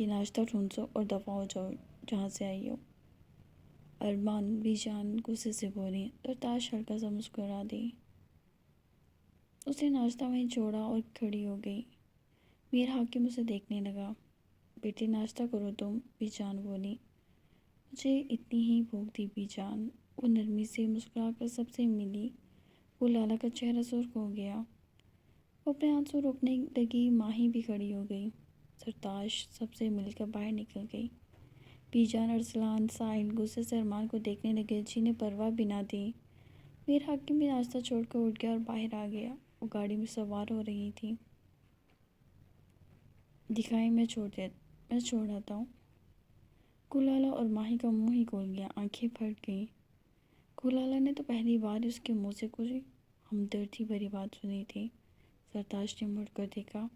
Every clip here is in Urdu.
یہ ناشتہ ٹھونسو اور دفع ہو جاؤ جہاں سے آئی ہو۔ ارمان بھی جان غصے سے بولی۔ سرتاج ہلکا سا مسکرا دی۔ اس نے ناشتہ وہیں چھوڑا اور کھڑی ہو گئی۔ میر حاکم اسے دیکھنے لگا۔ بیٹی ناشتہ کرو تم، بھی جان بولی۔ مجھے اتنی ہی بھوک تھی بھی جان۔ وہ نرمی سے مسکرا کر سب سے ملی۔ وہ لالا کا چہرہ سرخ ہو گیا۔ وہ اپنے آنسو روکنے لگی۔ ماہی بھی کھڑی ہو گئی۔ سرتاج سب سے مل کر باہر نکل گئی۔ بی جان، ارسلان، ساحل غصے سے ارمان کو دیکھنے لگے جنہیں پرواہ بھی نہ تھی۔ میر حاکم بھی ناشتہ چھوڑ کر اٹھ گیا اور باہر آ گیا۔ وہ گاڑی میں سوار ہو رہی تھی۔ دکھائیں، میں چھوڑ آتا ہوں۔ کولالا اور ماہی کا منہ ہی کھول گیا، آنکھیں پھٹ گئیں۔ کولالا نے تو پہلی بار اس کے منہ سے کچھ ہمدردی بھری بات سنی تھی۔ سرتاج نے مڑ کر دیکھا۔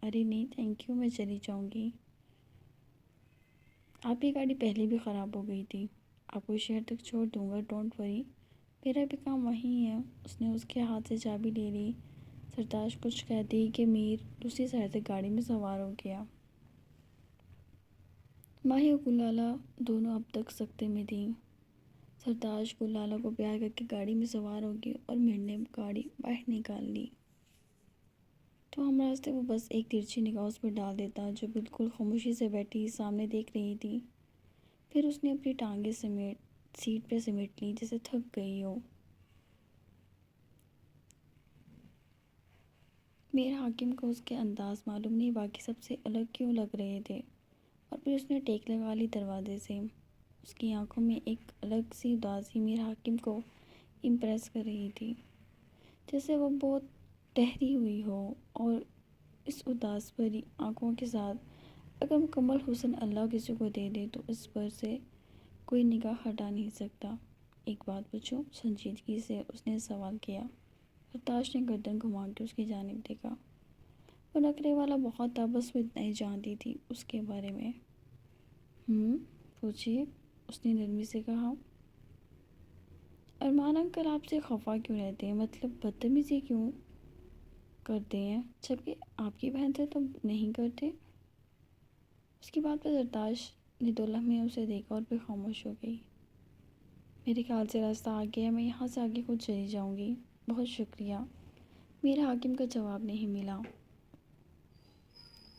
ارے نہیں تھینک یو، میں چلی جاؤں گی۔ آپ کی گاڑی پہلے بھی خراب ہو گئی تھی۔ آپ کو شہر تک چھوڑ دوں گا، ڈونٹ وری، میرا بھی کام وہیں ہے۔ اس نے اس کے ہاتھ سے چابی لے لی۔ سرتاج کچھ کہتے ہی کہ میر دوسری سائڈ سے گاڑی میں سوار ہو گیا۔ ماہی اور کولالا دونوں اب تک سکتے میں تھیں۔ سرتاج کولالا کو پیار کر کے گاڑی میں سوار ہو گئی اور میر نے گاڑی باہر نکال لی۔ تو ہم راستے وہ بس ایک ترچھی نگاہ اس پر ڈال دیتا جو بالکل خاموشی سے بیٹھی سامنے دیکھ رہی تھی۔ پھر اس نے اپنی ٹانگیں سیٹ پہ سمیٹ لی جیسے تھک گئی ہو۔ میر حاکم کو اس کے انداز معلوم نہیں باقی سب سے الگ کیوں لگ رہے تھے، اور پھر اس نے ٹیک لگا لی دروازے سے۔ اس کی آنکھوں میں ایک الگ سی اداسی میر حاکم کو امپریس کر رہی تھی، جیسے وہ بہت ٹھہری ہوئی ہو، اور اس اداس بھری آنکھوں کے ساتھ اگر مکمل حسن اللہ کسی کو دے دے تو اس پر سے کوئی نگاہ ہٹا نہیں سکتا۔ ایک بات پوچھوں؟ سنجیدگی سے اس نے سوال کیا۔ سرتاج نے گردن گھما کے اس کی جانب دیکھا۔ وہ نخرے والا بہت تھا، بس وہ اتنا ہی جانتی تھی اس کے بارے میں۔ پوچھئے، اس نے نرمی سے کہا۔ ارمان انکل آپ سے خفا کیوں رہتے ہیں؟ مطلب بدتمیزی کیوں کرتے ہیں، جبکہ آپ کی بہن سے تو نہیں کرتے؟ اس کی بات پر سرتاج نے 2 لمحے اسے دیکھا اور پھر خاموش ہو گئی۔ میرے خیال سے راستہ آ گیا ہے، میں یہاں سے آگے خود چلی جاؤں گی۔ بہت شکریہ۔ میرے حاکم کا جواب نہیں ملا۔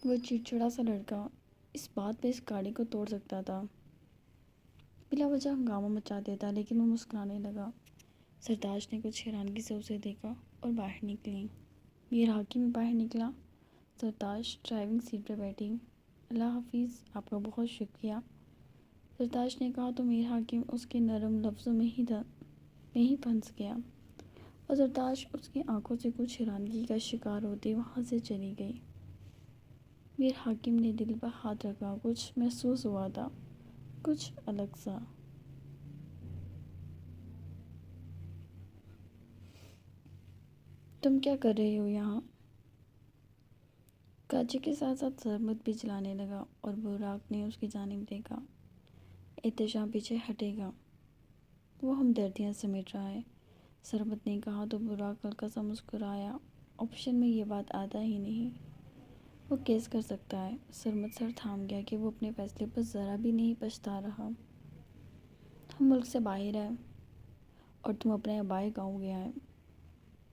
وہ چڑچڑا سا لڑکا اس بات پہ اس گاڑی کو توڑ سکتا تھا، بلا وجہ ہنگامہ مچا دیتا، لیکن وہ مسکرانے لگا۔ سرتاج نے کچھ حیرانگی سے اسے دیکھا اور باہر نکلی۔ میر حاکم باہر نکلا۔ سرتاج ڈرائیونگ سیٹ پر بیٹھی۔ اللہ حافظ، آپ کا بہت شکریہ، سرتاج نے کہا تو میر حاکم اس کے نرم لفظوں میں ہی پھنس گیا، اور سرتاج اس کی آنکھوں سے کچھ حیرانگی کا شکار ہوتے وہاں سے چلی گئی۔ میر حاکم نے دل پر ہاتھ رکھا۔ کچھ محسوس ہوا تھا، کچھ الگ سا۔ تم کیا کر رہے ہو یہاں؟ کاچے کے ساتھ ساتھ سرمت بھی چلانے لگا، اور براق نے اس کی جانب دیکھا۔ احتشام پیچھے ہٹے گا، وہ ہمدردیاں سمیٹ رہا ہے، سرمت نے کہا تو براق ہلکا سا مسکرایا۔ آپشن میں یہ بات آتا ہی نہیں، وہ کیس کر سکتا ہے۔ سرمت سر تھام گیا کہ وہ اپنے فیصلے پر ذرا بھی نہیں پچھتا رہا۔ ہم ملک سے باہر ہیں اور تم اپنے آبائی گاؤں گیا ہے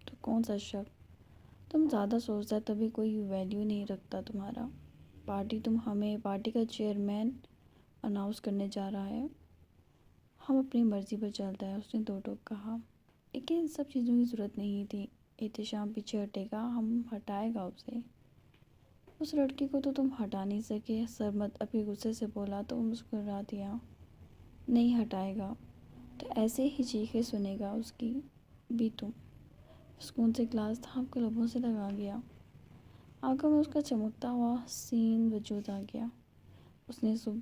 تو کون سا شک؟ تم زیادہ سوچتا ہے تبھی کوئی ویلیو نہیں رکھتا تمہارا۔ پارٹی کا چیئرمین اناؤنس کرنے جا رہا ہے، ہم اپنی مرضی پر چلتا ہے، اس نے دو ٹوک کہا۔ لیکن ان سب چیزوں کی ضرورت نہیں تھی، احتشام پیچھے ہٹے گا، ہم ہٹائے گا اسے۔ اس لڑکی کو تو تم ہٹا نہیں سکے، سرمت ابھی غصے سے بولا تو وہ مسکرا دیا۔ نہیں ہٹائے گا تو ایسے ہی چیخیں سنے گا اس کی بھی تم۔ سکون سے گلاس تھام کر لبوں سے لگا گیا۔ آنکھوں میں اس کا چمکتا ہوا حسین وجود آ گیا۔ اس نے صبح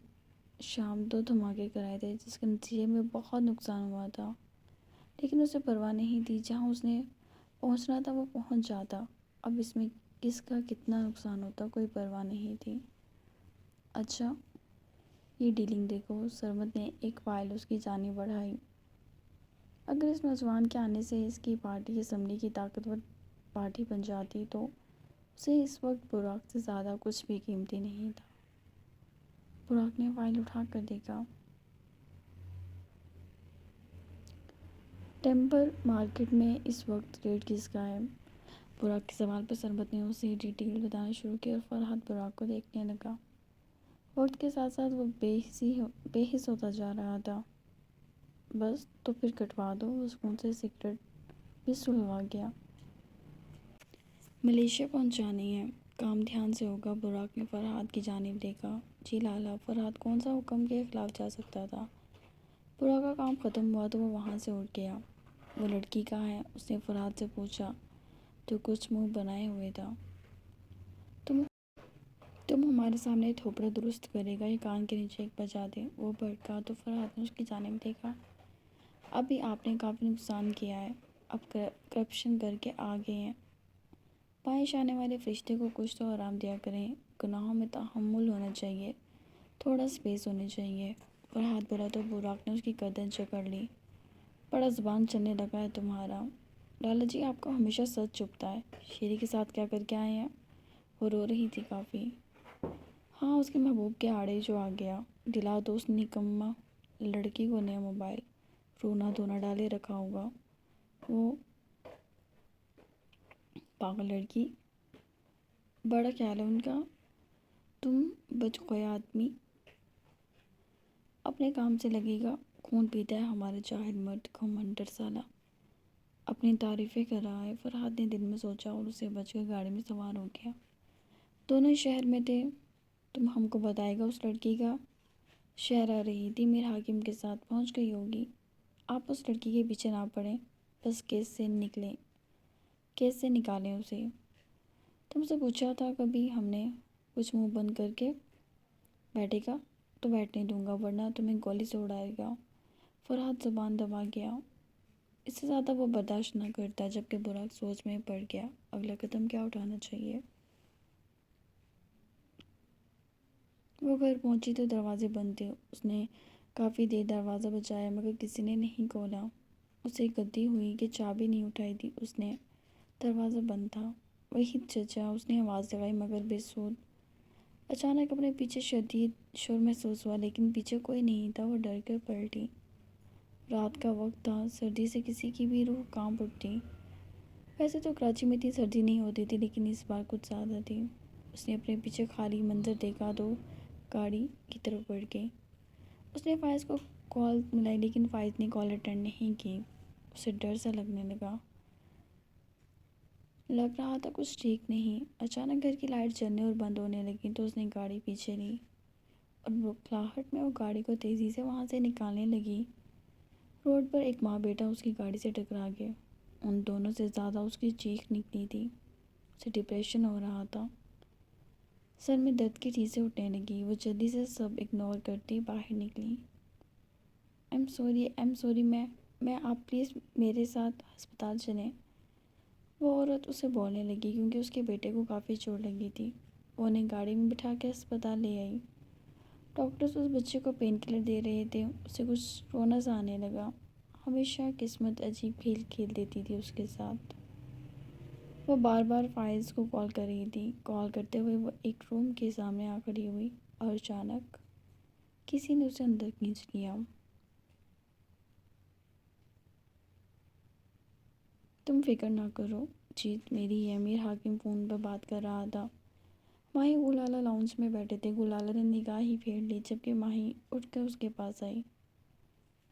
شام 2 دھماکے کرائے تھے جس کے نتیجے میں بہت نقصان ہوا تھا، لیکن اسے پرواہ نہیں تھی، جہاں اس نے پہنچنا تھا وہ پہنچ جاتا، اب اس میں کس کا کتنا نقصان ہوتا کوئی پرواہ نہیں تھی۔ اچھا یہ ڈیلنگ دیکھو، سرمت نے ایک فائل اس کی جانب بڑھائی۔ اگر اس نوجوان کے آنے سے اس کی پارٹی اسمبلی کی طاقتور پارٹی بن جاتی تو اسے اس وقت براق سے زیادہ کچھ بھی قیمتی نہیں تھا۔ براق نے فائل اٹھا کر دیکھا۔ ٹیمپر مارکیٹ میں اس وقت ریٹ کس کا ہے؟ براق کے سوال پر سربت نے اسے ڈیٹیل بتانا شروع کی اور فرحت براق کو دیکھنے لگا۔ وقت کے ساتھ ساتھ وہ بے حس ہوتا جا رہا تھا۔ بس تو پھر کٹوا دو، وہ سکون سے سگریٹ بھی سلگا گیا۔ ملیشیا پہنچانی ہے، کام دھیان سے ہوگا۔ براق نے فرحت کی جانب دیکھا۔ جی لالا، فرحت کون سا حکم کے خلاف جا سکتا تھا؟ براق کا کام ختم ہوا تو وہ وہاں سے اٹھ گیا۔ وہ لڑکی کہاں ہے؟ اس نے فرحت سے پوچھا جو کچھ منہ بنائے ہوئے تھا۔ تم ہمارے سامنے تھوپڑا درست کرے گا یا کان کے نیچے ایک بجا دے؟ وہ بھڑکا تو فرحت نے اس کی جانب دیکھا۔ ابھی آپ نے کافی نقصان کیا ہے، اب کرپشن کر کے آگے ہیں۔ بائیں آنے والے فرشتے کو کچھ تو آرام دیا کریں، گناہوں میں تحمل ہونا چاہیے، تھوڑا سپیس ہونی چاہیے۔ فرحت بولا تو براق نے اس کی گردن جکڑ لی۔ بڑا زبان چلنے لگا ہے تمہارا۔ لالا جی، آپ کو ہمیشہ سچ چھپتا ہے۔ شیری کے ساتھ کیا کر کے آئے ہیں؟ وہ رو رہی تھی کافی۔ ہاں، اس کے محبوب کے آڑے جو آ گیا۔ دلا دو اس نکما لڑکی کو نیا موبائل، رونا دھونا ڈالے رکھا ہوگا وہ پاگل لڑکی، بڑا خیال ہے ان کا۔ تم بچقویا آدمی اپنے کام سے لگے گا، خون پیتا ہے ہمارا جاہل مرد، گھمنڈر سالا، اپنی تعریفیں کر رہا ہے۔ فرحت نے دل میں سوچا اور اسے بچ کر گاڑی میں سوار ہو گیا۔ دونوں شہر میں تھے۔ تم ہم کو بتائے گا اس لڑکی کا؟ شہر آ رہی تھی، میر حاکم کے ساتھ پہنچ گئی ہوگی۔ آپ اس لڑکی کے پیچھے نہ پڑیں، بس کیس سے نکالیں اسے۔ تم سے پوچھا تھا کبھی ہم نے؟ کچھ منہ بند کر کے بیٹھے گا تو بیٹھنے دوں گا، ورنہ تمہیں گولی سے اڑائے گا۔ فرحت زبان دبا گیا۔ اس سے زیادہ وہ برداشت نہ کرتا، جبکہ براق سوچ میں پڑ گیا اگلا قدم کیا اٹھانا چاہیے۔ وہ گھر پہنچی تو دروازے بند تھے۔ اس نے کافی دیر دروازہ بجایا مگر کسی نے نہیں کھولا۔ اسے گدی ہوئی کہ چابی نہیں اٹھائی تھی اس نے، دروازہ بند تھا۔ وحید چچا، اس نے آواز لگائی مگر بے سود۔ اچانک اپنے پیچھے شدید شور محسوس ہوا لیکن پیچھے کوئی نہیں تھا۔ وہ ڈر کر پلٹی۔ رات کا وقت تھا، سردی سے کسی کی بھی روح کانپ اٹھتی۔ ویسے تو کراچی میں اتنی سردی نہیں ہوتی تھی لیکن اس بار کچھ زیادہ تھی۔ اس نے اپنے پیچھے خالی منظر دیکھا تو گاڑی کی طرف بڑھ گئی۔ اس نے فائز کو کال ملائی لیکن فائز نے کال اٹینڈ نہیں کی۔ اسے ڈر سا لگنے لگا۔ لگ رہا تھا کچھ ٹھیک نہیں۔ اچانک گھر کی لائٹ جلنے اور بند ہونے لگی تو اس نے گاڑی پیچھے لی اور بکھلاہٹ میں وہ گاڑی کو تیزی سے وہاں سے نکالنے لگی۔ روڈ پر ایک ماں بیٹا اس کی گاڑی سے ٹکرا گئے۔ ان دونوں سے زیادہ اس کی چیخ نکلی تھی۔ اسے ڈپریشن ہو رہا تھا۔ سر میں درد کی ٹھیسیں اٹھنے لگی۔ وہ جلدی سے سب اگنور کرتی باہر نکلی۔ ایم سوری میں آپ پلیز میرے ساتھ ہسپتال چلیں۔ وہ عورت اسے بولنے لگی کیونکہ اس کے بیٹے کو کافی چوٹ لگی تھی۔ وہ انہیں گاڑی میں بٹھا کے ہسپتال لے آئی۔ ڈاکٹرز اس بچے کو پین کلر دے رہے تھے۔ اسے کچھ رونا سا آنے لگا۔ ہمیشہ قسمت عجیب کھیل کھیل دیتی تھی اس کے ساتھ۔ وہ بار بار فائز کو کال کر رہی تھی۔ کال کرتے ہوئے وہ ایک روم کے سامنے آ کھڑی ہوئی اور اچانک کسی نے اسے اندر کھینچ لیا۔ تم فکر نہ کرو، جیت میری ہے، میر حاکم فون پر بات کر رہا تھا۔ ماہی گلالا لاؤنج میں بیٹھے تھے۔ گلالا نے نگاہ ہی پھیر لی جبکہ ماہی اٹھ کر اس کے پاس آئی۔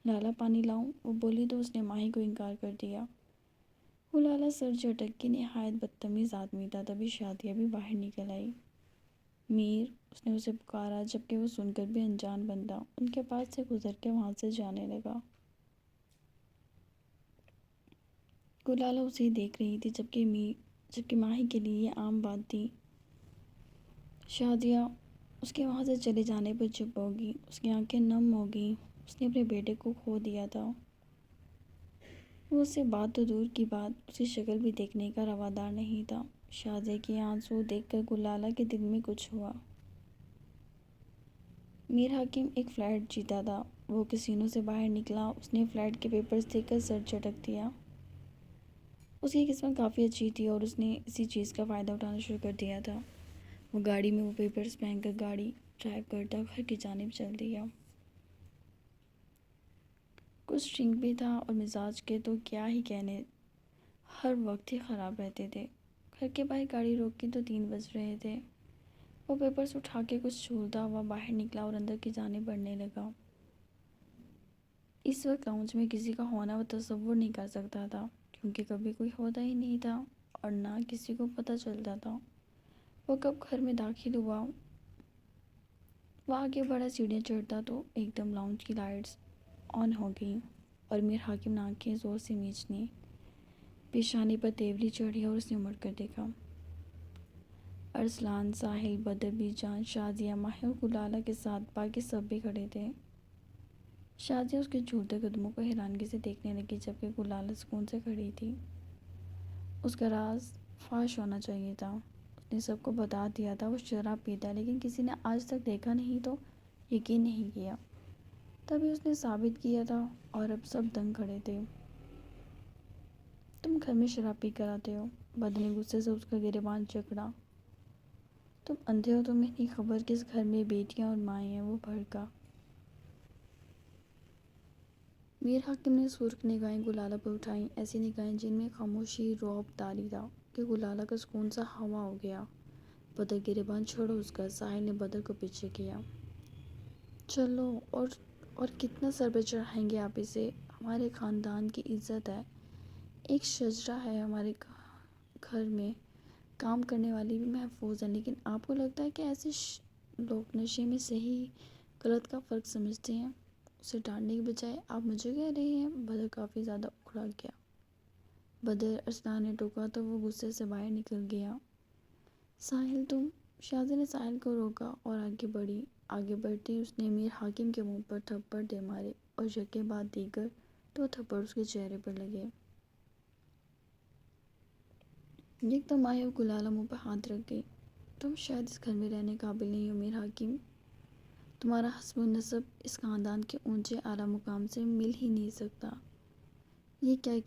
لالا پانی لاؤں؟ وہ بولی تو اس نے ماہی کو انکار کر دیا۔ گلالا سر جھٹک کے نہایت بدتمیز آدمی تھا۔ تبھی شادیہ بھی باہر نکل آئی۔ میر، اس نے اسے پکارا جبکہ وہ سن کر بھی انجان بندہ ان کے پاس سے گزر کے وہاں سے جانے لگا۔ گلالا اسے دیکھ رہی تھی جبکہ ماہی کے لیے یہ عام بات تھی۔ شادیہ اس کے وہاں سے چلے جانے پر چپ ہوگی۔ اس کی آنکھیں نم ہو گئیں۔ اس نے اپنے بیٹے کو کھو دیا تھا۔ وہ اس سے بات تو دور کی بات، اس کی شکل بھی دیکھنے کا روادار نہیں تھا۔ شادیہ کے آنسو دیکھ کر گلالا کے دل میں کچھ ہوا۔ میر حاکم ایک فلیٹ جیتا تھا۔ وہ کسینو سے باہر نکلا۔ اس نے فلیٹ کے پیپرز دیکھ کر سر جھٹک دیا۔ اس کی قسمت کافی اچھی تھی اور اس نے اسی چیز کا فائدہ اٹھانا شروع کر دیا تھا۔ وہ گاڑی میں وہ پیپرز پہن کر گاڑی ڈرائیو کرتا گھر کی جانب چل دیا۔ کچھ ڈرنک بھی تھا اور مزاج کے تو کیا ہی کہنے، ہر وقت ہی خراب رہتے تھے۔ گھر کے باہر گاڑی روکی تو 3 بج رہے تھے۔ وہ پیپرز اٹھا کے کچھ جھولتا ہوا باہر نکلا اور اندر کی جانب بڑھنے لگا۔ اس وقت لاؤنج میں کسی کا ہونا وہ تصور نہیں کر سکتا تھا، کیونکہ کبھی کوئی ہوتا ہی نہیں تھا اور نہ کسی کو پتہ چلتا تھا وہ کب گھر میں داخل ہوا۔ وہ آگے بڑھا، سیڑھیاں چڑھتا تو ایک دم لاؤنج کی لائٹس آن ہو گئیں اور میر حاکم نے آنکھیں زور سے میچنی، پیشانی پر تیوری چڑھی اور اس نے مڑ کر دیکھا۔ ارسلان، ساحل، بدر، بی جان، شازیہ، ماہی اور گلالہ کے ساتھ باقی سب بھی کھڑے تھے۔ شازیہ اس کے جھولتے قدموں کو حیرانگی سے دیکھنے لگی، جبکہ گلالہ سکون سے کھڑی تھی۔ اس کا راز فاش ہونا چاہیے تھا، اس نے سب کو بتا دیا تھا وہ شراب پیتا ہے، لیکن کسی نے آج تک دیکھا نہیں تو یقین نہیں کیا۔ تبھی اس نے ثابت کیا تھا اور اب سب دنگ کھڑے تھے۔ تم گھر میں شراب پی کر آتے ہو؟ بدر نے غصے سے اس کا گریبان جکڑا۔ تم اندھے ہو، تمہیں نہیں خبر کس گھر میں بیٹیاں اور مائیں ہیں، وہ بھڑکا۔ میر حاکم نے سرخ نگاہیں گلالہ پر اٹھائیں، ایسی نگاہیں جن میں خاموشی رعب طاری تھا کہ گلالہ کا سکون سا ہوا ہو گیا۔ بدر، گریبان چھوڑو اس کا، ساحل نے بدر کو پیچھے کیا۔ چلو، اور کتنا سر پہ چڑھائیں گے آپ اسے؟ ہمارے خاندان کی عزت ہے، ایک شجرہ ہے ہمارے گھر میں، کام کرنے والی بھی محفوظ ہیں، لیکن آپ کو لگتا ہے کہ ایسے لوگ نشے میں صحیح غلط کا فرق سمجھتے ہیں؟ اسے ڈانٹنے کی بجائے آپ مجھے کہہ رہے ہیں؟ بدر کافی زیادہ اکھڑا گیا۔ بدر، ارسلان نے ٹوکا تو وہ غصے سے باہر نکل گیا۔ ساحل تم، شازیہ نے ساحل کو روکا اور آگے بڑھی۔ آگے بڑھتے ہی اس نے میر حاکم کے منہ پر تھپڑ دے مارے اور یکے بعد دیگر 2 تھپڑ اس کے چہرے پر لگے۔ یکدم ماہی اور گلالہ منہ پر ہاتھ رکھ گئی۔ تم شاید اس گھر میں رہنے قابل نہیں ہو میر حاکم، تمہارا حسب و نسب اس خاندان کے اونچے اعلیٰ مقام سے مل ہی نہیں سکتا۔ یہ کیا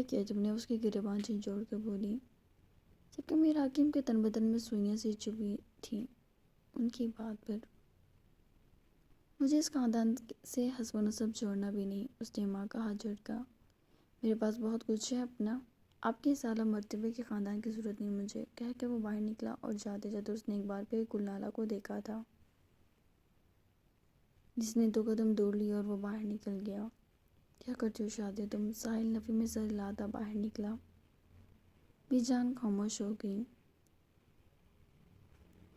کیا تم نے؟ اس کی گریبان جھنجھوڑ کر بولی، جبکہ میر حاکم کے تن بدن میں سوئیاں سی چبھی تھیں ان کی بات پر۔ مجھے اس خاندان سے حسب و نسب جوڑنا بھی نہیں، اس نے ماں کا ہاتھ جھٹکا۔ میرے پاس بہت کچھ ہے اپنا، آپ کے اس اعلیٰ مرتبے کے خاندان کی ضرورت نہیں مجھے، کہہ کر وہ باہر نکلا اور جاتے جاتے اس نے ایک بار پھر گلالہ کو دیکھا تھا، جس نے 2 قدم دور لیے اور وہ باہر نکل گیا۔ کیا کرتی ہو شازیہ تم؟ ساحل نفی میں سر ہلاتا باہر نکلا۔ بی جان خاموش ہو گئی۔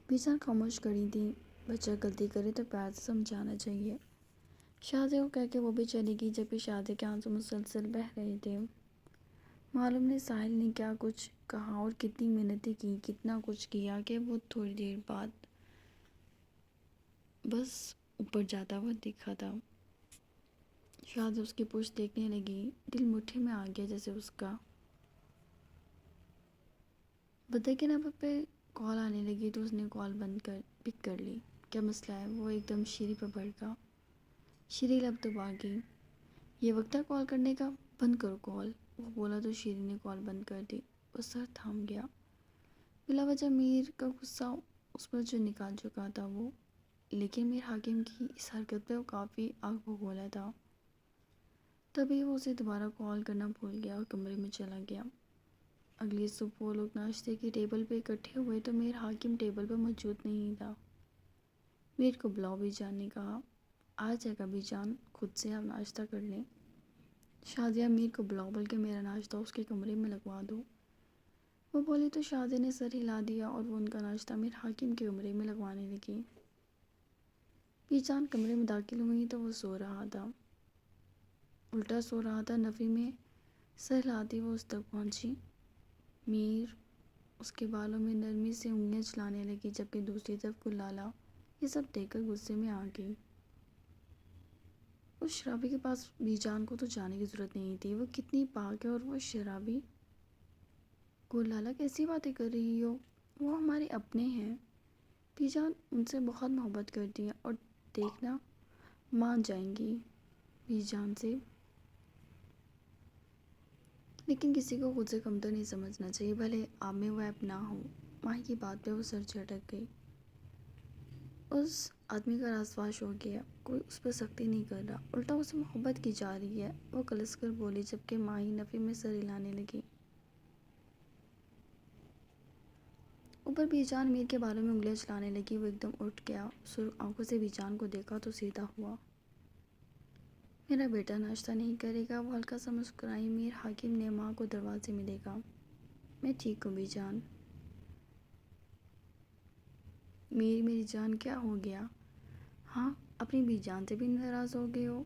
بی جان خاموش کھڑی تھی۔ بچہ غلطی کرے تو پیار سے سمجھانا چاہیے، شازیہ کو کہہ کے وہ بھی چلی گئی، جبکہ شازیہ کے آنسو مسلسل بہہ رہے تھے۔ معلوم نہیں ساحل نے کیا کچھ کہا اور کتنی منتیں کی، کتنا کچھ کیا کہ وہ تھوڑی دیر بعد بس اوپر جاتا ہوا دکھا تھا۔ شازیہ اس کی پشت دیکھنے لگی، دل مٹھی میں آ گیا جیسے اس کا۔ بدر کے نمبر پہ کال آنے لگی تو اس نے کال پک کر لی۔ کیا مسئلہ ہے؟ وہ ایک دم شیری پر بھڑکا۔ شیری لب دبا گئی۔ یہ وقت ہے کال کرنے کا، بند کرو کال، وہ بولا تو شیری نے کال بند کر دی۔ وہ سر تھام گیا، بلا وجہ میر کا غصہ اس پر جو نکال چکا تھا وہ، لیکن میر حاکم کی اس حرکت پہ وہ کافی آگ بگولا تھا۔ تبھی وہ اسے دوبارہ کال کرنا بھول گیا اور کمرے میں چلا گیا۔ اگلی صبح وہ لوگ ناشتے کی ٹیبل پہ اکٹھے ہوئے تو میر حاکم ٹیبل پہ موجود نہیں تھا۔ میر کو بلاؤ، بی جان نے کہا۔ آ جائے گا بی جان، خود سے آپ ناشتہ کر لیں۔ شازیہ، میر کو بلاؤ، بلکہ میرا ناشتہ اس کے کمرے میں لگوا دو، وہ بولی تو شازیہ نے سر ہلا دیا اور وہ ان کا ناشتہ میر حاکم کے کمرے میں لگوانے لگی۔ بی جان کمرے میں داخل ہوئی تو وہ سو رہا تھا، الٹا سو رہا تھا۔ نفی میں سر ہلاتی وہ اس تک پہنچی۔ میر اس کے بالوں میں نرمی سے انگلیاں چلانے لگی، جبکہ دوسری طرف گلالہ یہ سب دیکھ کر غصے میں آ گئی۔ اس شرابی کے پاس بی جان کو تو جانے کی ضرورت نہیں تھی، وہ کتنی پاک ہے، اور وہ شرابی؟ گلالہ کیسی باتیں کر رہی ہو؟ وہ ہمارے اپنے ہیں، بی جان ان سے بہت محبت کرتی ہیں اور دیکھنا مان جائیں گی بی جان سے، لیکن کسی کو خود سے کمتر نہیں سمجھنا چاہیے، بھلے آپ میں وہ عیب نہ ہو۔ ماہی کی بات پہ وہ سر جھٹک گئی۔ اس آدمی کا راز فاش ہو گیا، کوئی اس پر سختی نہیں کر رہا، الٹا اسے محبت کی جا رہی ہے، وہ کلس کر بولی، جبکہ ماہی نفی میں سر ہلانے لگی۔ اوپر بی جان میر کے بالوں میں انگلیاں چلانے لگی۔ وہ ایک دم اٹھ گیا، سرخ آنکھوں سے بی جان کو دیکھا تو سیدھا ہوا۔ میرا بیٹا ناشتہ نہیں کرے گا؟ وہ ہلکا سا مسکرائی۔ میر حاکم نے ماں کو دروازے میں دیکھا۔ میں ٹھیک ہوں بی جان۔ میر میری جان کیا ہو گیا؟ ہاں، اپنی بی جان سے بھی ناراض ہو گئے ہو؟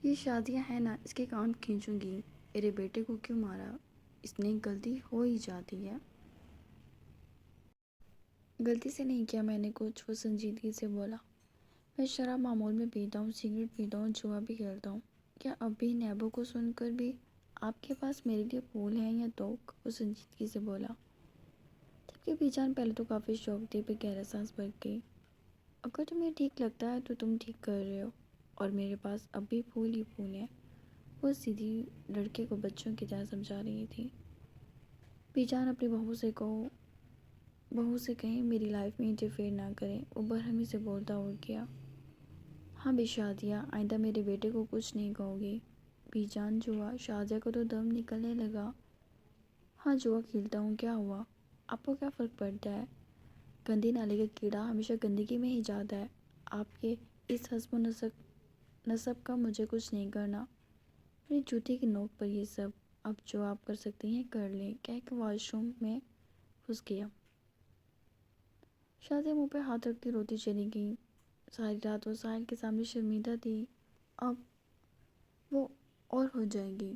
یہ شادیاں ہیں نا، اس کے کان کھینچوں گی۔ میرے بیٹے کو کیوں مارا؟ اس نے غلطی ہو ہی جاتی ہے۔ غلطی سے نہیں کیا میں نے کچھ، وہ سنجیدگی سے بولا۔ میں شراب معمول میں پیتا ہوں، سگریٹ پیتا ہوں، جوا بھی کھیلتا ہوں۔ کیا اب بھی نیبو کو سن کر بھی آپ کے پاس میرے لیے پھول ہیں یا توک؟ وہ سنجیدگی سے بولا۔ جبکہ بی جان پہلے تو کافی شوق تھی، پھر گہرا سانس بھر گئی۔ اگر تمہیں ٹھیک لگتا ہے تو تم ٹھیک کر رہے ہو، اور میرے پاس اب بھی پھول ہی پھول ہیں۔ وہ سیدھی لڑکے کو بچوں کی طرح سمجھا رہی تھی۔ بی جان اپنی بہو سے کہیں میری لائف میں انٹرفیئر نہ کریں، وہ برہمی سے بولتا ہوا کیا۔ ہاں بے شادیہ، آئندہ میرے بیٹے کو کچھ نہیں کہو گی۔ بی جان جوا، شادیہ کو تو دم نکلنے لگا۔ ہاں جوا کھیلتا ہوں، کیا ہوا؟ آپ کو کیا فرق پڑتا ہے؟ گندی نالی کا کیڑا ہمیشہ گندگی میں ہی جاتا ہے۔ آپ کے اس حسب و نسب کا مجھے کچھ نہیں کرنا۔ میری جوتی کی نوک پر یہ سب، اب جو آپ کر سکتی ہیں کر لیں، کہہ کے واش روم میں گھس گیا۔ شادیہ منہ پہ ہاتھ رکھتی روتی چلی گئی۔ ساری رات وہ ساحل کے سامنے شرمندہ تھی، اب وہ اور ہو جائے گی۔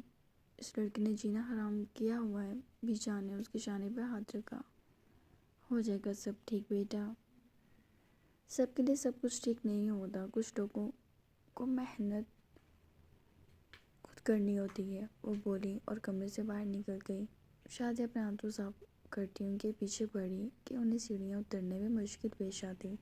اس لڑکے نے جینا حرام کیا ہوا ہے۔ بی جان نے اس کے شانے پہ ہاتھ رکھا۔ ہو جائے گا سب ٹھیک بیٹا۔ سب کے لیے سب کچھ ٹھیک نہیں ہوتا، کچھ لوگوں کو محنت خود کرنی ہوتی ہے، وہ بولی اور کمرے سے باہر نکل گئی۔ شادیہ اپنے ہاتھوں صاف کرتی ان کے پیچھے پڑی کہ انہیں سیڑھیاں اترنے میں مشکل پیش آتی۔